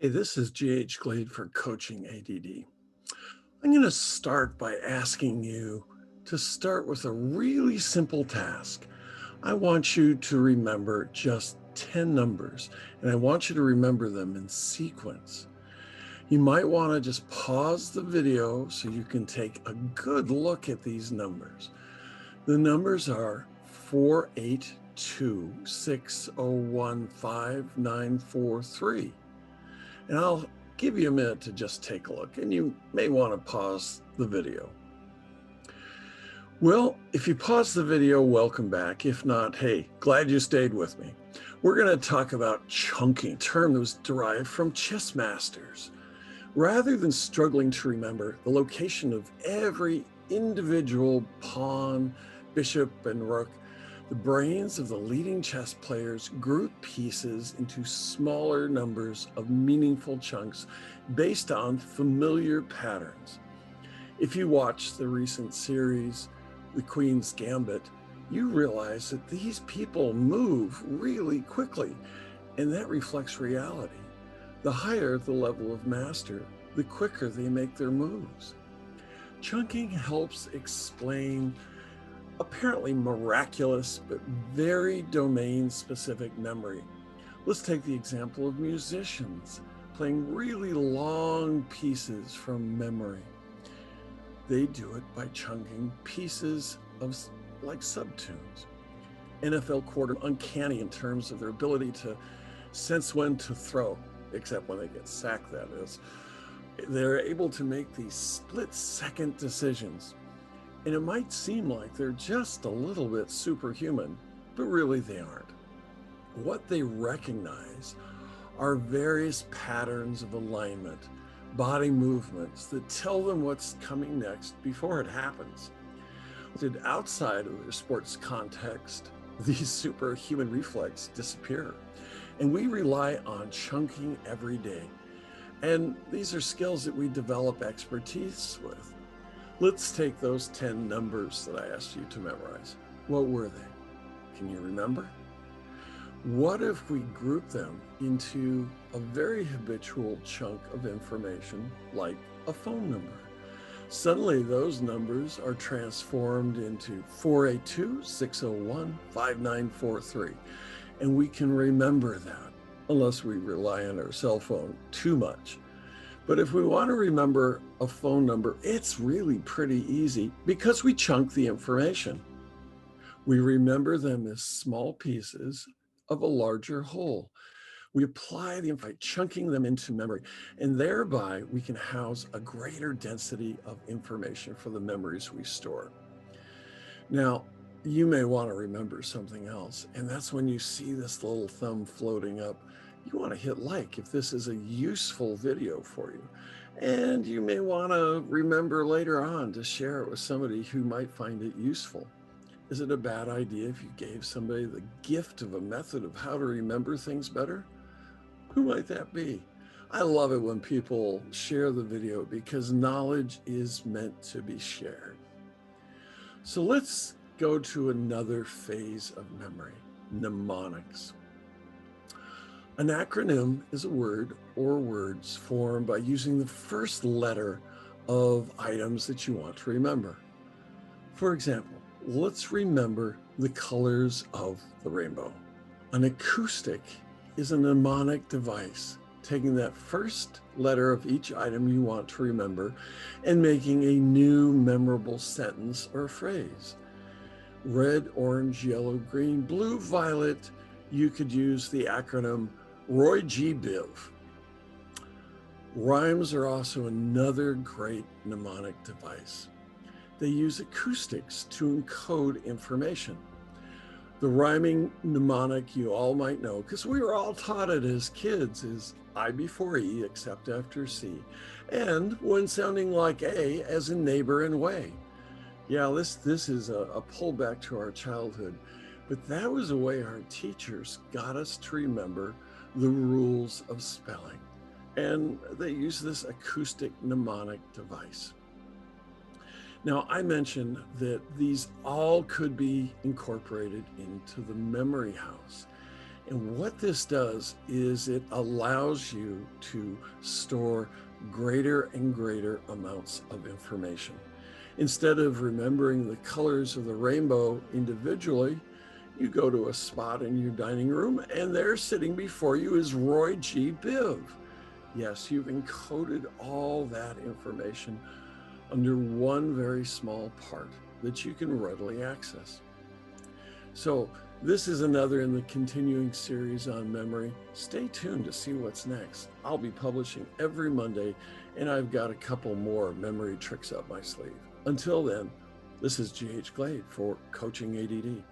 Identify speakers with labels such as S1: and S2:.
S1: Hey, this is G.H. Glade for Coaching ADD. I'm going to start by asking you to start with a really simple task. I want you to remember just 10 numbers, and I want you to remember them in sequence. You might want to just pause the video so you can take a good look at these numbers. The numbers are 48260159943. And I'll give you a minute to just take a look, and you may want to pause the video. Well, if you pause the video, welcome back. If not, hey, glad you stayed with me. We're going to talk about chunking, a term that was derived from chess masters. Rather than struggling to remember the location of every individual pawn, bishop, and rook, the brains of the leading chess players group pieces into smaller numbers of meaningful chunks based on familiar patterns. If you watch the recent series, The Queen's Gambit, you realize that these people move really quickly, and that reflects reality. The higher the level of master, the quicker they make their moves. Chunking helps explain apparently miraculous but very domain-specific memory. Let's take the example of musicians playing really long pieces from memory. They do it by chunking pieces of like subtunes. NFL quarter uncanny in terms of their ability to sense when to throw, except when they get sacked, that is. They're able to make these split-second decisions. And it might seem like they're just a little bit superhuman, but really they aren't. What they recognize are various patterns of alignment, body movements that tell them what's coming next before it happens. Outside of their sports context, these superhuman reflexes disappear, and we rely on chunking every day. And these are skills that we develop expertise with. Let's take those 10 numbers that I asked you to memorize. What were they? Can you remember? What if we group them into a very habitual chunk of information like a phone number? Suddenly those numbers are transformed into 482-601-5943, and we can remember that, unless we rely on our cell phone too much. But if we want to remember a phone number, it's really pretty easy because we chunk the information. We remember them as small pieces of a larger whole. We apply the information, chunking them into memory, and thereby we can house a greater density of information for the memories we store. Now, you may want to remember something else, and that's when you see this little thumb floating up. You want to hit like if this is a useful video for you. And you may want to remember later on to share it with somebody who might find it useful. Is it a bad idea if you gave somebody the gift of a method of how to remember things better? Who might that be? I love it when people share the video because knowledge is meant to be shared. So let's go to another phase of memory, mnemonics. An acronym is a word or words formed by using the first letter of items that you want to remember. For example, let's remember the colors of the rainbow. An acoustic is a mnemonic device, taking that first letter of each item you want to remember and making a new memorable sentence or phrase. Red, orange, yellow, green, blue, violet, you could use the acronym Roy G. Biv. Rhymes are also another great mnemonic device. They use acoustics to encode information. The rhyming mnemonic you all might know, because we were all taught it as kids, is I before E except after C, and when sounding like A as in neighbor and way. Yeah, this is a pullback to our childhood, but that was a way our teachers got us to remember the rules of spelling, and they use this acoustic mnemonic device. Now, I mentioned that these all could be incorporated into the memory house. And what this does is it allows you to store greater and greater amounts of information. Instead of remembering the colors of the rainbow individually, you go to a spot in your dining room and there sitting before you is Roy G. Biv. Yes, you've encoded all that information under one very small part that you can readily access. So this is another in the continuing series on memory. Stay tuned to see what's next. I'll be publishing every Monday, and I've got a couple more memory tricks up my sleeve. Until then, this is G.H. Glade for Coaching ADD.